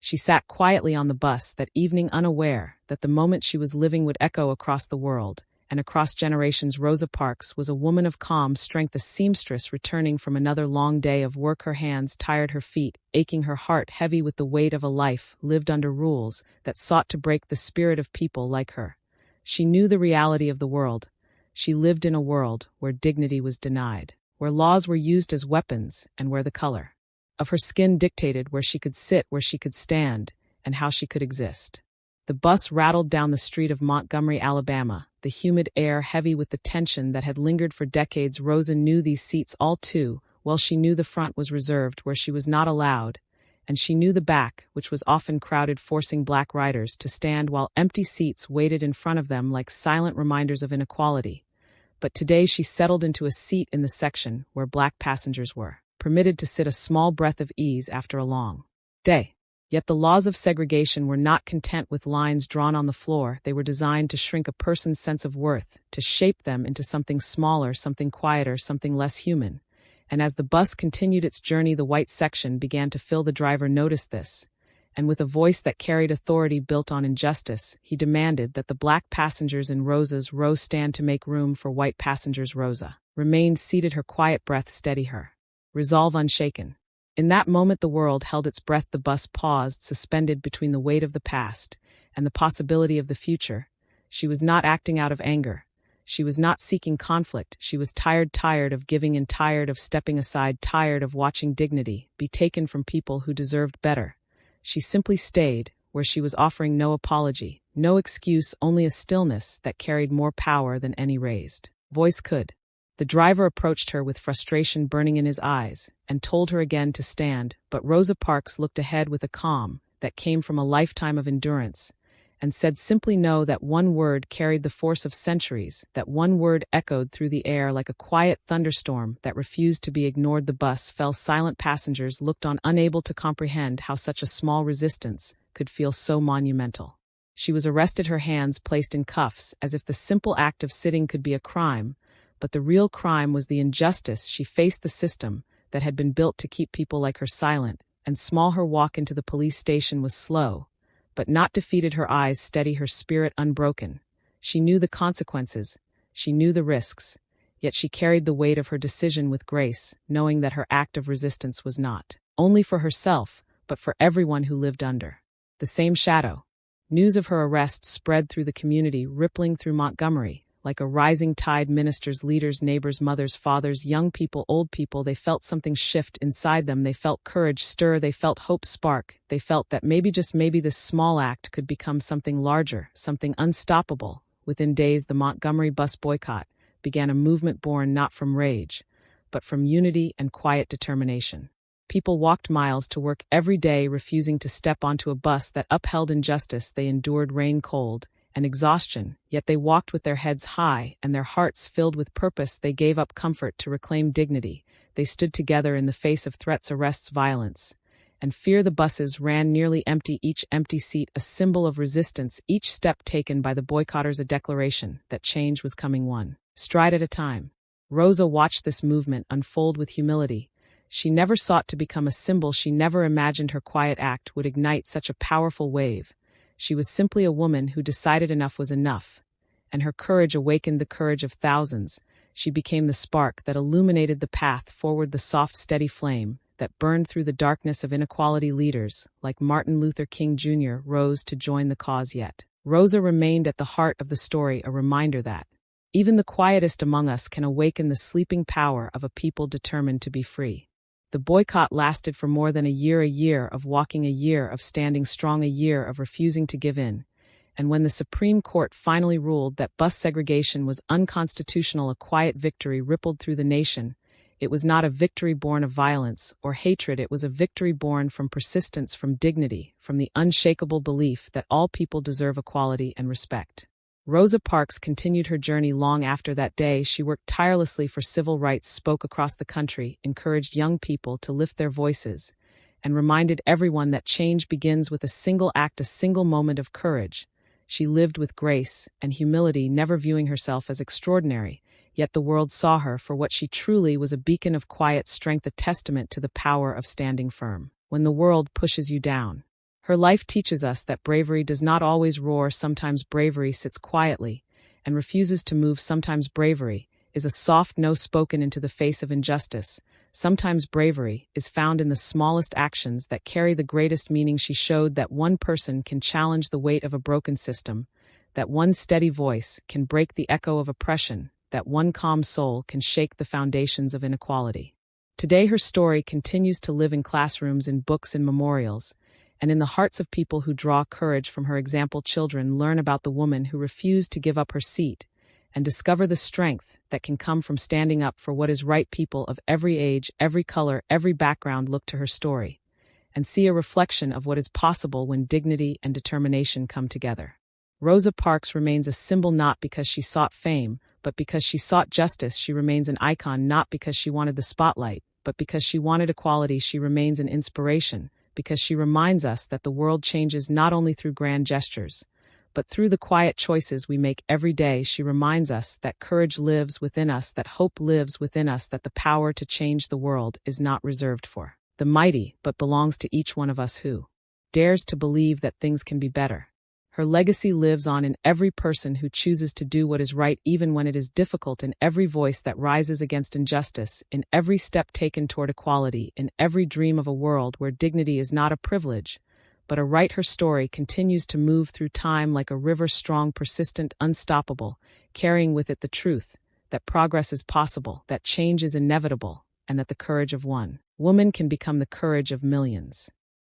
She sat quietly on the bus that evening, unaware that the moment she was living would echo across the world, and across generations. Rosa Parks was a woman of calm strength, a seamstress returning from another long day of work, her hands tired, her feet aching, her heart heavy with the weight of a life lived under rules that sought to break the spirit of people like her. She knew the reality of the world. She lived in a world where dignity was denied, where laws were used as weapons, and where the color of her skin dictated where she could sit, where she could stand, and how she could exist. The bus rattled down the street of Montgomery, Alabama, the humid air heavy with the tension that had lingered for decades. Rosa knew these seats all too well. She knew the front was reserved where she was not allowed, and she knew the back, which was often crowded, forcing black riders to stand while empty seats waited in front of them like silent reminders of inequality. But today she settled into a seat in the section where black passengers were permitted to sit, a small breath of ease after a long day. Yet the laws of segregation were not content with lines drawn on the floor. They were designed to shrink a person's sense of worth, to shape them into something smaller, something quieter, something less human. And as the bus continued its journey, the white section began to fill. The driver noticed this, and with a voice that carried authority built on injustice, he demanded that the black passengers in Rosa's row stand to make room for white passengers. Rosa remained seated, her quiet breath steady, her resolve unshaken. In that moment the world held its breath. The bus paused, suspended between the weight of the past and the possibility of the future. She was not acting out of anger. She was not seeking conflict. She was tired of giving in, tired of stepping aside, tired of watching dignity be taken from people who deserved better. She simply stayed, where she was offering no apology, no excuse, only a stillness that carried more power than any raised voice could. The driver approached her with frustration burning in his eyes and told her again to stand, but Rosa Parks looked ahead with a calm that came from a lifetime of endurance and said simply no. That one word carried the force of centuries. That one word echoed through the air like a quiet thunderstorm that refused to be ignored. The bus fell silent. Passengers looked on, unable to comprehend how such a small resistance could feel so monumental. She was arrested, her hands placed in cuffs, as if the simple act of sitting could be a crime. But the real crime was the injustice. She faced the system that had been built to keep people like her silent and small. Her walk into the police station was slow, but not defeated, her eyes steady, her spirit unbroken. She knew the consequences, she knew the risks, yet she carried the weight of her decision with grace, knowing that her act of resistance was not only for herself, but for everyone who lived under the same shadow. News of her arrest spread through the community, rippling through Montgomery like a rising tide. Ministers, leaders, neighbors, mothers, fathers, young people, old people, they felt something shift inside them. They felt courage stir, they felt hope spark, they felt that maybe, just maybe, this small act could become something larger, something unstoppable. Within days, the Montgomery bus boycott began, a movement born not from rage, but from unity and quiet determination. People walked miles to work every day, refusing to step onto a bus that upheld injustice. They endured rain, cold, and exhaustion, yet they walked with their heads high and their hearts filled with purpose. They gave up comfort to reclaim dignity. They stood together in the face of threats, arrests, violence, and fear. The buses ran nearly empty, each empty seat a symbol of resistance, each step taken by the boycotters a declaration that change was coming, one stride at a time. Rosa watched this movement unfold with humility. She never sought to become a symbol. She never imagined her quiet act would ignite such a powerful wave. She was simply a woman who decided enough was enough, and her courage awakened the courage of thousands. She became the spark that illuminated the path forward, the soft, steady flame that burned through the darkness of inequality. Leaders, like Martin Luther King Jr., rose to join the cause, yet Rosa remained at the heart of the story, a reminder that even the quietest among us can awaken the sleeping power of a people determined to be free. The boycott lasted for more than a year of walking, a year of standing strong, a year of refusing to give in. And when the Supreme Court finally ruled that bus segregation was unconstitutional, a quiet victory rippled through the nation. It was not a victory born of violence or hatred, it was a victory born from persistence, from dignity, from the unshakable belief that all people deserve equality and respect. Rosa Parks continued her journey long after that day. She worked tirelessly for civil rights, spoke across the country, encouraged young people to lift their voices, and reminded everyone that change begins with a single act, a single moment of courage. She lived with grace and humility, never viewing herself as extraordinary, yet the world saw her for what she truly was, a beacon of quiet strength, a testament to the power of standing firm when the world pushes you down. Her life teaches us that bravery does not always roar, sometimes bravery sits quietly and refuses to move, sometimes bravery is a soft no spoken into the face of injustice, sometimes bravery is found in the smallest actions that carry the greatest meaning. She showed that one person can challenge the weight of a broken system, that one steady voice can break the echo of oppression, that one calm soul can shake the foundations of inequality. Today her story continues to live in classrooms, in books, in memorials, and in the hearts of people who draw courage from her example. Children learn about the woman who refused to give up her seat and discover the strength that can come from standing up for what is right. People of every age, every color, every background look to her story and see a reflection of what is possible when dignity and determination come together. Rosa Parks remains a symbol not because she sought fame, but because she sought justice. She remains an icon not because she wanted the spotlight, but because she wanted equality. She remains an inspiration because she reminds us that the world changes not only through grand gestures, but through the quiet choices we make every day. She reminds us that courage lives within us, that hope lives within us, that the power to change the world is not reserved for the mighty, but belongs to each one of us who dares to believe that things can be better. Her legacy lives on in every person who chooses to do what is right even when it is difficult, in every voice that rises against injustice, in every step taken toward equality, in every dream of a world where dignity is not a privilege, but a right. Her story continues to move through time like a river, strong, persistent, unstoppable, carrying with it the truth that progress is possible, that change is inevitable, and that the courage of one woman can become the courage of millions.